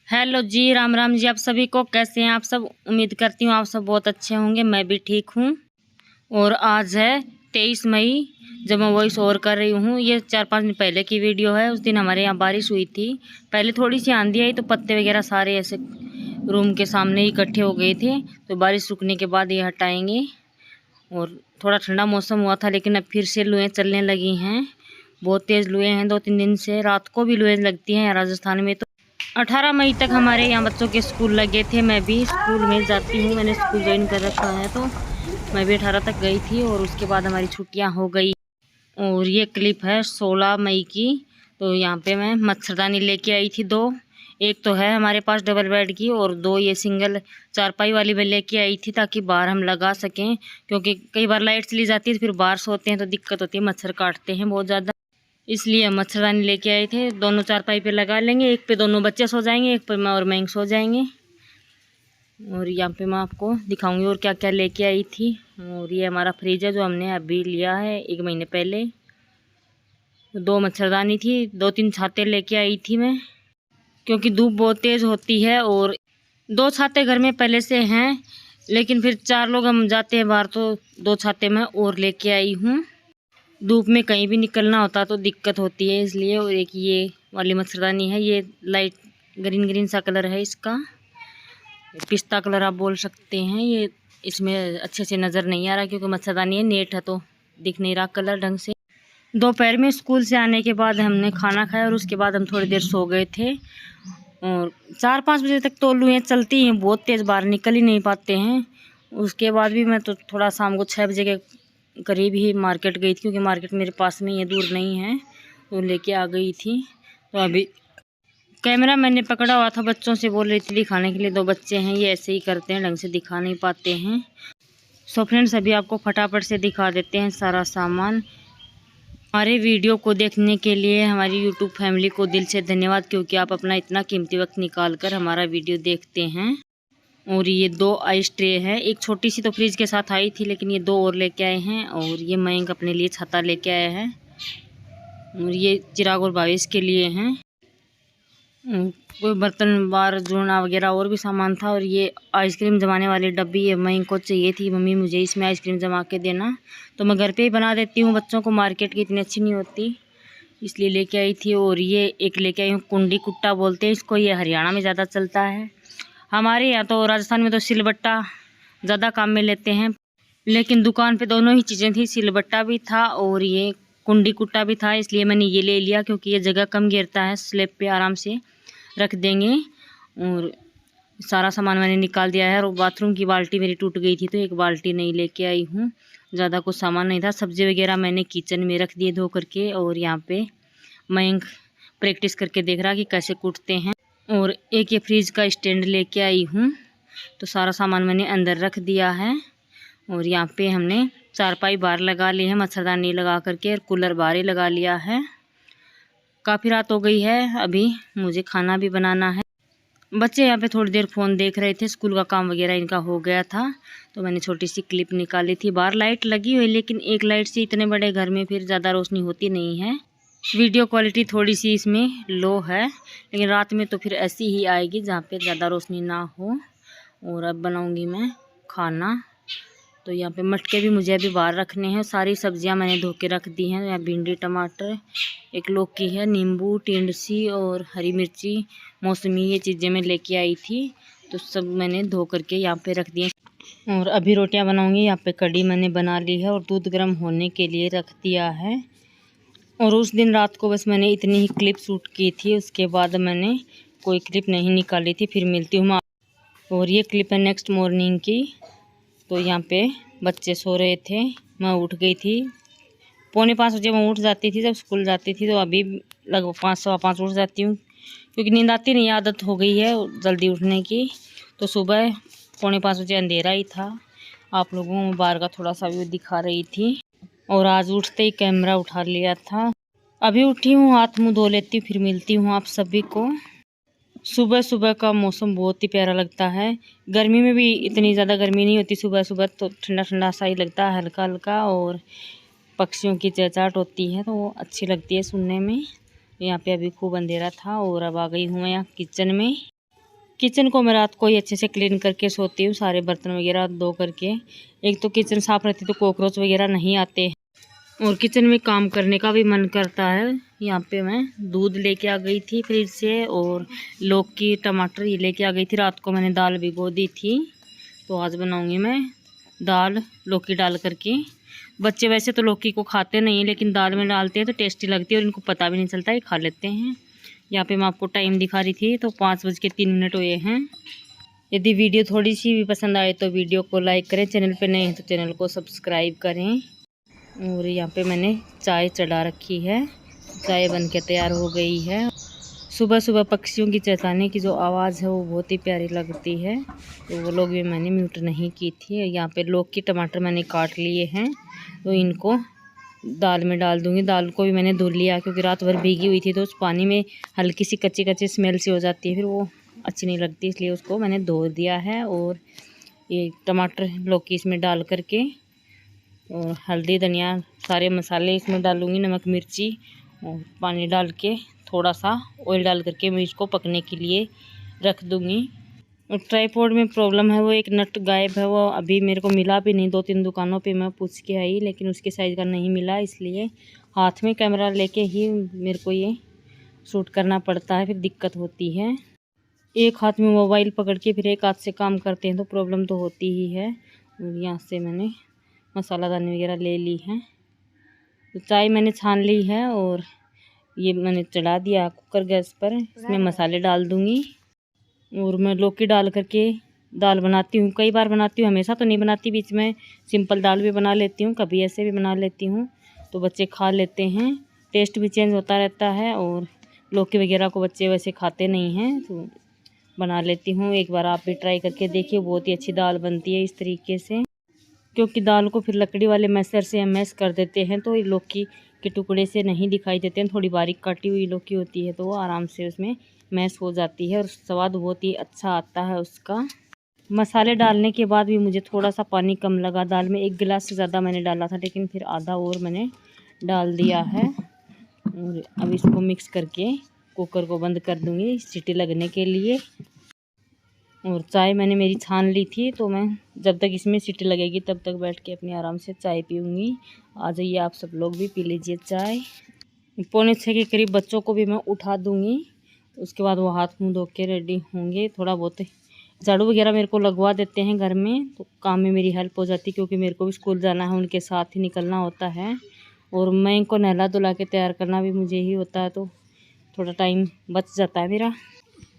Hello जी, राम राम जी। आप सभी को कैसे हैं आप सब? उम्मीद करती हूँ आप सब बहुत अच्छे होंगे। मैं भी ठीक हूँ। और आज है 23 मई, जब मैं वॉइस ओवर कर रही हूँ। ये 4-5 दिन पहले की वीडियो है। उस दिन हमारे यहाँ बारिश हुई थी। पहले थोड़ी सी आंधी आई तो पत्ते वगैरह सारे ऐसे रूम के सामने इकट्ठे हो गए थे। तो बारिश रुकने के बाद ये हटाएंगे। और थोड़ा ठंडा मौसम हुआ था, लेकिन अब फिर से लुएँ चलने लगी हैं। बहुत तेज़ लुएँ हैं 2-3 दिन से। रात को भी लुएँ लगती हैं राजस्थान में। तो 18 मई तक हमारे यहाँ बच्चों के स्कूल लगे थे। मैं भी स्कूल में जाती हूँ, मैंने स्कूल ज्वाइन कर रखा है। तो मैं भी 18 तक गई थी और उसके बाद हमारी छुट्टियाँ हो गई। और ये क्लिप है 16 मई की। तो यहाँ पे मैं मच्छरदानी लेके आई थी 2। एक तो है हमारे पास डबल बेड की, और 2 ये सिंगल चारपाई वाली मैं लेके आई थी, ताकि बाहर हम लगा सकें। क्योंकि कई बार लाइट चली जाती है तो फिर बाहर सोते हैं तो दिक्कत होती है, मच्छर काटते हैं बहुत ज़्यादा। इसलिए हम मच्छरदानी लेके आए थे। दोनों चारपाई पे लगा लेंगे, एक पे दोनों बच्चे सो जाएंगे, एक पे मैं और मैं सो जाएंगे। और यहाँ पे मैं आपको दिखाऊंगी और क्या क्या लेके आई थी। और ये हमारा फ्रिज है जो हमने अभी लिया है 1 महीने पहले। 2 मच्छरदानी थी, 2-3 छाते लेके आई थी मैं, क्योंकि धूप बहुत तेज़ होती है। और 2 छाते घर में पहले से हैं, लेकिन फिर 4 लोग हम जाते हैं बाहर तो 2 छाते मैं और लेके आई हूँ। धूप में कहीं भी निकलना होता तो दिक्कत होती है, इसलिए। और एक ये वाली मच्छरदानी है, ये लाइट ग्रीन ग्रीन सा कलर है इसका, पिस्ता कलर आप बोल सकते हैं। ये इसमें अच्छे से नज़र नहीं आ रहा क्योंकि मच्छरदानी है, नेट है तो दिख नहीं रहा कलर ढंग से। दोपहर में स्कूल से आने के बाद हमने खाना खाया और उसके बाद हम थोड़ी देर सो गए थे। और 4-5 बजे तक तो लुएँ चलती हैं, बहुत तेज़ बाहर निकल ही नहीं पाते हैं। उसके बाद भी मैं तो थोड़ा शाम को 6 बजे के करीब ही मार्केट गई थी, क्योंकि मार्केट मेरे पास में, ये दूर नहीं है, तो लेके आ गई थी। तो अभी कैमरा मैंने पकड़ा हुआ था, बच्चों से बोल रही थी दिखाने के लिए। 2 बच्चे हैं, ये ऐसे ही करते हैं, ढंग से दिखा नहीं पाते हैं। सो फ्रेंड्स, अभी आपको फटाफट से दिखा देते हैं सारा सामान। हमारे वीडियो को देखने के लिए हमारी यूट्यूब फैमिली को दिल से धन्यवाद, क्योंकि आप अपना इतना कीमती वक्त निकाल कर हमारा वीडियो देखते हैं। और ये 2 आइस ट्रे हैं, एक छोटी सी तो फ्रिज के साथ आई थी, लेकिन ये 2 और लेके आए हैं। और ये मयंक अपने लिए छाता लेके आया है, और ये चिराग और भावेश के लिए हैं। कोई बर्तन बार जोड़ना वगैरह और भी सामान था। और ये आइसक्रीम जमाने वाली डब्बी है, मयंक को चाहिए थी, मम्मी मुझे इसमें आइसक्रीम जमा के देना। तो मैं घर पे ही बना देती हूँ बच्चों को, मार्केट की इतनी अच्छी नहीं होती, इसलिए लेके आई थी। और ये एक लेके आई हूँ, कुंडी कुट्टा बोलते हैं इसको, ये हरियाणा में ज़्यादा चलता है। हमारे यहाँ तो राजस्थान में तो सिलबट्टा ज़्यादा काम में लेते हैं, लेकिन दुकान पे दोनों ही चीज़ें थी, सिलबट्टा भी था और ये कुंडी कुट्टा भी था। इसलिए मैंने ये ले लिया, क्योंकि ये जगह कम घेरता है, स्लैब पे आराम से रख देंगे। और सारा सामान मैंने निकाल दिया है। और बाथरूम की बाल्टी मेरी टूट गई थी, तो एक बाल्टी नहीं लेके आई हूँ। ज़्यादा कुछ सामान नहीं था। सब्ज़ी वगैरह मैंने किचन में रख दिए धो करके। और यहाँ पे मयंक प्रैक्टिस करके देख रहा कि कैसे कूटते हैं। और एक ये फ्रिज का स्टैंड लेके आई हूँ। तो सारा सामान मैंने अंदर रख दिया है। और यहाँ पे हमने चारपाई बाहर लगा ली है, मच्छरदानी लगा करके, और कूलर बाहर ही लगा लिया है। काफ़ी रात हो गई है, अभी मुझे खाना भी बनाना है। बच्चे यहाँ पे थोड़ी देर फ़ोन देख रहे थे, स्कूल का काम वगैरह इनका हो गया था, तो मैंने छोटी सी क्लिप निकाली थी। बाहर लाइट लगी हुई, लेकिन एक लाइट से इतने बड़े घर में फिर ज़्यादा रोशनी होती नहीं है। वीडियो क्वालिटी थोड़ी सी इसमें लो है, लेकिन रात में तो फिर ऐसी ही आएगी जहाँ पे ज़्यादा रोशनी ना हो। और अब बनाऊँगी मैं खाना। तो यहाँ पे मटके भी मुझे अभी बाहर रखने हैं। सारी सब्जियां मैंने धो के रख दी हैं। यहाँ भिंडी, टमाटर, एक लौकी है, नींबू, टिंडसी और हरी मिर्ची, मौसमी, ये चीज़ें मैं लेके आई थी, तो सब मैंने धो करके यहाँ पे रख दिए। और अभी रोटियां बनाऊंगी। यहाँ पे कढ़ी मैंने बना ली है और दूध गर्म होने के लिए रख दिया है। और उस दिन रात को बस मैंने इतनी ही क्लिप शूट की थी, उसके बाद मैंने कोई क्लिप नहीं निकाली थी। फिर मिलती हूँ। और ये क्लिप है नेक्स्ट मॉर्निंग की। तो यहाँ पे बच्चे सो रहे थे, मैं उठ गई थी 4:45 बजे। मैं उठ जाती थी जब स्कूल जाती थी, तो अभी लगभग 5-5:15 उठ जाती हूँ, क्योंकि नींद आती नहीं, आदत हो गई है जल्दी उठने की। तो सुबह 4:45 बजे अंधेरा ही था। आप लोगों को बाहर का थोड़ा सा व्यू दिखा रही थी। और आज उठते ही कैमरा उठा लिया था। अभी उठी हूँ, हाथ मुँह धो लेती हूँ, फिर मिलती हूँ आप सभी को। सुबह सुबह का मौसम बहुत ही प्यारा लगता है। गर्मी में भी इतनी ज़्यादा गर्मी नहीं होती, सुबह सुबह तो ठंडा ठंडा सा ही लगता है, हल्का हल्का। और पक्षियों की चहचहाट होती है तो वो अच्छी लगती है सुनने में। यहाँ पे अभी खूब अंधेरा था और अब आ गई हूँ मैं यहाँ किचन में। किचन को मैं रात को ही अच्छे से क्लीन करके सोती हूँ, सारे बर्तन वगैरह धो करके। एक तो किचन साफ़ रहती तो कॉकरोच वगैरह नहीं आते और किचन में काम करने का भी मन करता है। यहाँ पे मैं दूध लेके आ गई थी फ्रिज से और लौकी टमाटर ये लेके आ गई थी। रात को मैंने दाल भिगो दी थी, तो आज बनाऊँगी मैं दाल लौकी डाल करके। बच्चे वैसे तो लौकी को खाते नहीं हैं, लेकिन दाल में डालते हैं तो टेस्टी लगती है और इनको पता भी नहीं चलता, ये खा लेते हैं। यहाँ पे मैं आपको टाइम दिखा रही थी तो 5:03 हुए हैं। यदि वीडियो थोड़ी सी भी पसंद आए तो वीडियो को लाइक करें, चैनल पे नए हैं तो चैनल को सब्सक्राइब करें। और यहाँ पे मैंने चाय चढ़ा रखी है, चाय बन के तैयार हो गई है। सुबह सुबह पक्षियों की चहचहाने की जो आवाज़ है वो बहुत ही प्यारी लगती है, तो वो लोग भी मैंने म्यूट नहीं की थी। यहाँ पे लौकी टमाटर मैंने काट लिए हैं, तो इनको दाल में डाल दूँगी। दाल को भी मैंने धुल लिया क्योंकि रात भर भीगी हुई थी, तो उस पानी में हल्की सी कच्ची कच्ची स्मेल सी हो जाती है, फिर वो अच्छी नहीं लगती, इसलिए उसको मैंने धो दिया है। और ये टमाटर लौकी इसमें डाल करके और हल्दी धनिया सारे मसाले इसमें डालूँगी, नमक मिर्ची और पानी डाल के थोड़ा सा ऑयल डाल करके मैं इसको पकने के लिए रख दूँगी। और ट्राईपॉड में प्रॉब्लम है, वो एक नट गायब है, वो अभी मेरे को मिला भी नहीं। 2-3 दुकानों पे मैं पूछ के आई, लेकिन उसके साइज़ का नहीं मिला, इसलिए हाथ में कैमरा लेके ही मेरे को ये शूट करना पड़ता है, फिर दिक्कत होती है। एक हाथ में मोबाइल पकड़ के फिर एक हाथ से काम करते हैं तो प्रॉब्लम तो होती ही है। और यहाँ से मैंने मसाला दानी वगैरह ले ली है, तो चाय मैंने छान ली है और ये मैंने चढ़ा दिया कुकर गैस पर। इसमें मसाले डाल दूँगी और मैं लौकी डाल करके दाल बनाती हूँ। कई बार बनाती हूँ, हमेशा तो नहीं बनाती, बीच में सिंपल दाल भी बना लेती हूँ, कभी ऐसे भी बना लेती हूँ, तो बच्चे खा लेते हैं। टेस्ट भी चेंज होता रहता है और लौकी वगैरह को बच्चे वैसे खाते नहीं हैं, तो बना लेती हूँ। एक बार आप भी ट्राई करके देखिए, बहुत ही अच्छी दाल बनती है इस तरीके से। क्योंकि दाल को फिर लकड़ी वाले मैसर से हम मैश कर देते हैं तो लौकी के टुकड़े से नहीं दिखाई देते हैं। थोड़ी बारीक काटी हुई लौकी होती है तो वो आराम से उसमें मैश हो जाती है और स्वाद बहुत ही अच्छा आता है उसका। मसाले डालने के बाद भी मुझे थोड़ा सा पानी कम लगा दाल में, 1 गिलास से ज़्यादा मैंने डाला था, लेकिन फिर आधा और मैंने डाल दिया है। और अब इसको मिक्स करके कुकर को बंद कर दूँगी सीटी लगने के लिए। और चाय मैंने मेरी छान ली थी, तो मैं जब तक इसमें सीटी लगेगी तब तक बैठ के अपनी आराम से चाय पीऊँगी। आ जाइए आप सब लोग भी पी लीजिए चाय। 5:45 के करीब बच्चों को भी मैं उठा दूँगी, उसके बाद वो हाथ मुँह धो के रेडी होंगे। थोड़ा बहुत झाड़ू वगैरह मेरे को लगवा देते हैं घर में, तो काम में मेरी हेल्प हो जाती है, क्योंकि मेरे को भी स्कूल जाना है, उनके साथ ही निकलना होता है। और मैं इनको नहला धुला के तैयार करना भी मुझे ही होता है, तो थोड़ा टाइम बच जाता है मेरा।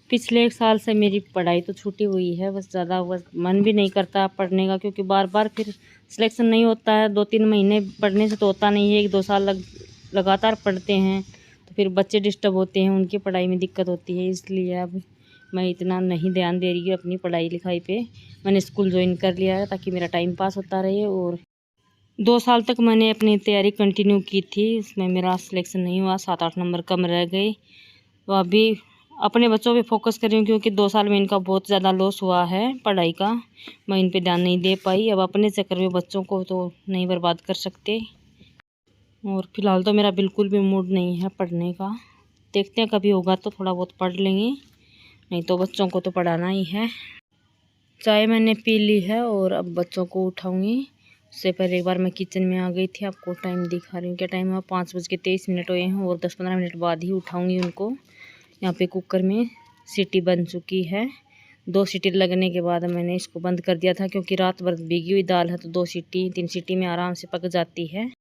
पिछले 1 साल से मेरी पढ़ाई तो छूटी हुई है, बस ज़्यादा बस मन भी नहीं करता पढ़ने का, क्योंकि बार बार फिर सिलेक्शन नहीं होता है। 2-3 महीने पढ़ने से तो होता नहीं है, 1-2 साल लगातार पढ़ते हैं तो फिर बच्चे डिस्टर्ब होते हैं, उनकी पढ़ाई में दिक्कत होती है। इसलिए अब मैं इतना नहीं ध्यान दे रही हूँ अपनी पढ़ाई लिखाई पे। मैंने स्कूल ज्वाइन कर लिया है ताकि मेरा टाइम पास होता रहे। और 2 साल तक मैंने अपनी तैयारी कंटिन्यू की थी, इसमें मेरा सिलेक्शन नहीं हुआ, 7-8 नंबर कम रह गए। तो अभी अपने बच्चों पे फोकस कर रही हूँ, क्योंकि 2 साल में इनका बहुत ज़्यादा लॉस हुआ है पढ़ाई का, मैं इन पे ध्यान नहीं दे पाई। अब अपने चक्कर में बच्चों को तो नहीं बर्बाद कर सकते। और फिलहाल तो मेरा बिल्कुल भी मूड नहीं है पढ़ने का, देखते हैं कभी होगा तो थोड़ा बहुत पढ़ लेंगे, नहीं तो बच्चों को तो पढ़ाना ही है। चाय मैंने पी ली है और अब बच्चों को उठाऊँगी। उससे पहले एक बार मैं किचन में आ गई थी, आपको टाइम दिखा रही हूँ क्या टाइम है, 5:23 हुए हैं और 10-15 मिनट बाद ही उठाऊँगी उनको। यहाँ पे कुकर में सीटी बन चुकी है, 2 सीटी लगने के बाद मैंने इसको बंद कर दिया था, क्योंकि रात भर भीगी हुई दाल है तो 2 सीटी 3 सीटी में आराम से पक जाती है।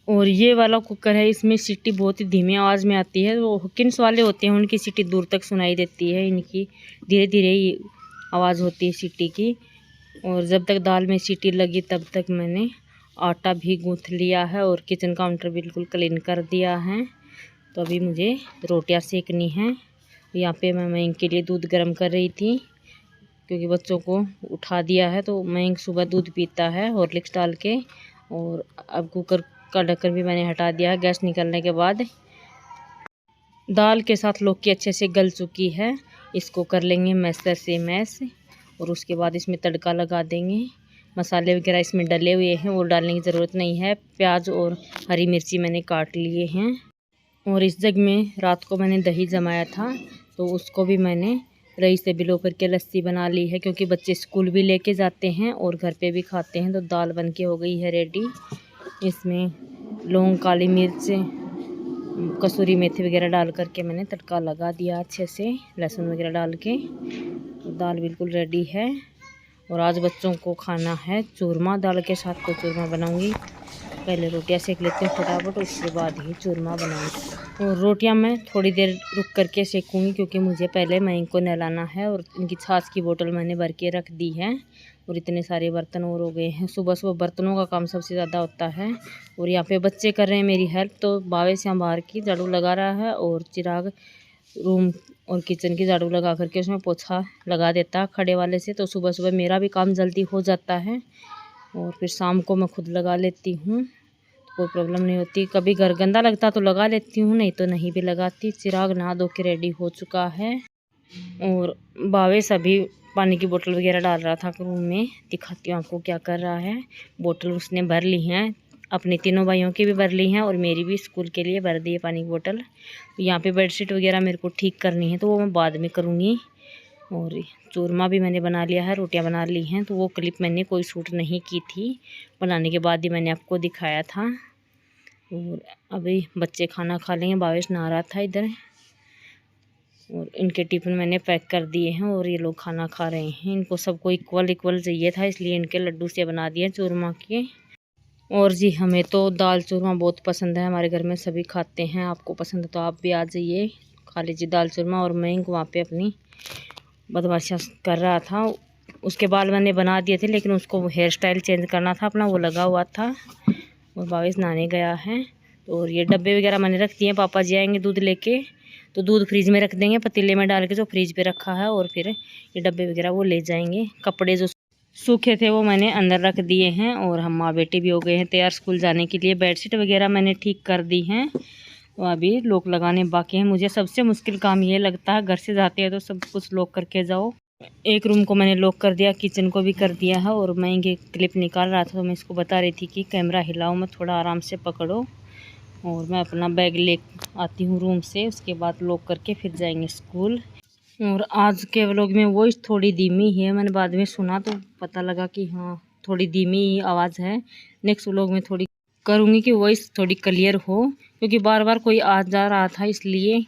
और ये वाला कुकर है, इसमें सीटी बहुत ही धीमी आवाज़ में आती है, वो हुकिन्स वाले होते हैं उनकी सीटी दूर तक सुनाई देती है, इनकी धीरे धीरे ही आवाज़ होती है सीटी की। और जब तक दाल में सीटी लगी तब तक मैंने आटा भी गूँथ लिया है और किचन काउंटर बिल्कुल क्लीन कर दिया है। तो अभी मुझे रोटियां सेकनी हैं। यहाँ पे मैं मयंक के लिए दूध गर्म कर रही थी, क्योंकि बच्चों को उठा दिया है तो मयंक सुबह दूध पीता है हॉर्लिक्स डाल के। और अब कुकर का ढक्कन भी मैंने हटा दिया है गैस निकलने के बाद। दाल के साथ लौकी अच्छे से गल चुकी है, इसको कर लेंगे मैशर से मैश और उसके बाद इसमें तड़का लगा देंगे। मसाले वगैरह इसमें डले हुए हैं और डालने की ज़रूरत नहीं है। प्याज और हरी मिर्ची मैंने काट लिए हैं। और इस जग में रात को मैंने दही जमाया था, तो उसको भी मैंने रई से भिगो करके लस्सी बना ली है, क्योंकि बच्चे स्कूल भी लेके जाते हैं और घर पे भी खाते हैं। तो दाल बन के हो गई है रेडी। इसमें लौंग, काली मिर्च, कसूरी मेथी वगैरह डाल करके मैंने तड़का लगा दिया अच्छे से, लहसुन वगैरह डाल के। तो दाल बिल्कुल रेडी है। और आज बच्चों को खाना है चूरमा, दाल के साथ को चूरमा बनाऊंगी। पहले रोटियां सेक लेते हैं फटाफट, उसके बाद ही चूरमा बनाऊंगी। और रोटियां मैं थोड़ी देर रुक करके सेकूंगी, क्योंकि मुझे पहले मैं इनको नहलाना है। और इनकी छाछ की बोतल मैंने भर के रख दी है। और इतने सारे बर्तन और हो गए हैं। सुबह सुबह बर्तनों का काम सबसे ज़्यादा होता है। और यहाँ पे बच्चे कर रहे हैं मेरी हेल्प। तो बावे से बाहर की झाड़ू लगा रहा है और चिराग रूम और किचन की झाड़ू लगा करके उसमें पोछा लगा देता है खड़े वाले से। तो सुबह सुबह मेरा भी काम जल्दी हो जाता है। और फिर शाम को मैं खुद लगा लेती हूँ, तो कोई प्रॉब्लम नहीं होती। कभी घर गंदा लगता तो लगा लेती हूँ, नहीं तो नहीं भी लगाती। चिराग नहा धो के रेडी हो चुका है। और बावे सभी पानी की बोतल वगैरह डाल रहा था रूम में। दिखाती हूँ आपको क्या कर रहा है। बोतल उसने भर ली हैं, अपने तीनों भाइयों की भी भर ली हैं और मेरी भी स्कूल के लिए भर दी है पानी की बोतल। यहाँ पे बेडशीट वगैरह मेरे को ठीक करनी है, तो वो मैं बाद में करूँगी। और चूरमा भी मैंने बना लिया है, रोटियां बना ली हैं। तो वो क्लिप मैंने कोई शूट नहीं की थी, बनाने के बाद ही मैंने आपको दिखाया था। और अभी बच्चे खाना खा लेंगे। बाविश नहा रहा था इधर। और इनके टिफ़िन मैंने पैक कर दिए हैं और ये लोग खाना खा रहे हैं। इनको सबको इक्वल इक्वल चाहिए था, इसलिए इनके लड्डू से बना दिए चूरमा के। और जी हमें तो दाल चूरमा बहुत पसंद है, हमारे घर में सभी खाते हैं। आपको पसंद है तो आप भी आ जाइए, खा लीजिए दाल चूरमा। और मैं वहाँ पे अपनी बदमाशियाँ कर रहा था। उसके बाल मैंने बना दिए थे, लेकिन उसको हेयर स्टाइल चेंज करना था अपना, वो लगा हुआ था। और बाविश नहाने गया है। तो और ये डब्बे वगैरह मैंने रख दिए हैं। पापा जी आएंगे दूध लेके, तो दूध फ्रिज में रख देंगे पतीले में डाल के, जो फ्रिज पे रखा है। और फिर ये डब्बे वगैरह वो ले जाएंगे। कपड़े जो सूखे थे वो मैंने अंदर रख दिए हैं। और हम माँ बेटे भी हो गए हैं तैयार स्कूल जाने के लिए। बेडशीट वगैरह मैंने ठीक कर दी हैं, तो अभी लॉक लगाने बाकी हैं। मुझे सबसे मुश्किल काम ये लगता है, घर से जाते हैं तो सब कुछ लॉक करके जाओ। एक रूम को मैंने लॉक कर दिया, किचन को भी कर दिया है। और मैं ये क्लिप निकाल रहा था, तो मैं इसको बता रही थी कि कैमरा हिलाओ मत, थोड़ा आराम से पकड़ो। और मैं अपना बैग ले आती हूँ रूम से, उसके बाद लॉक करके फिर जाएंगे स्कूल। और आज के व्लॉग में वॉइस थोड़ी धीमी है, मैंने बाद में सुना तो पता लगा कि हाँ थोड़ी धीमी आवाज़ है। नेक्स्ट व्लॉग में थोड़ी करूँगी कि वॉइस थोड़ी क्लियर हो, क्योंकि बार बार कोई आ जा रहा था, इसलिए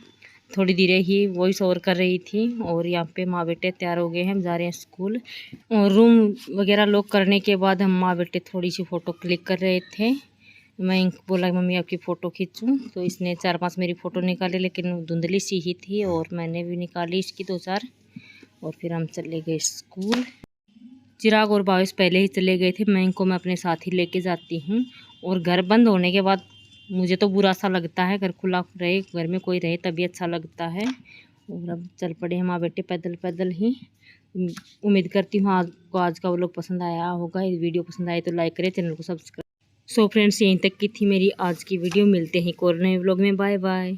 थोड़ी धीरे ही वॉइस ओवर कर रही थी। और यहाँ पे माँ बेटे तैयार हो गए हैं, हम जा रहे हैं स्कूल। और रूम वगैरह लॉक करने के बाद हम माँ बेटे थोड़ी सी फ़ोटो क्लिक कर रहे थे। मैं बोला मम्मी आपकी फ़ोटो खींचूं, तो इसने 4-5 मेरी फ़ोटो निकाली, लेकिन धुंधली सी ही थी। और मैंने भी निकाली इसकी 2-4। और फिर हम चले गए स्कूल। चिराग और बाविश पहले ही चले गए थे, मैं इनको अपने साथ ही लेके जाती हूँ। और घर बंद होने के बाद मुझे तो बुरा सा लगता है, घर खुला रहे, घर में कोई रहे तभी अच्छा लगता है। और अब चल पड़े हैं माँ बेटे पैदल पैदल ही। उम्मीद करती हूँ आपको आज का व्लॉग पसंद आया होगा। इस वीडियो पसंद आए तो लाइक करें, चैनल को सब्सक्राइब। सो फ्रेंड्स, यहीं तक की थी मेरी आज की वीडियो। मिलते हैं एक और नए व्लॉग में। Bye bye.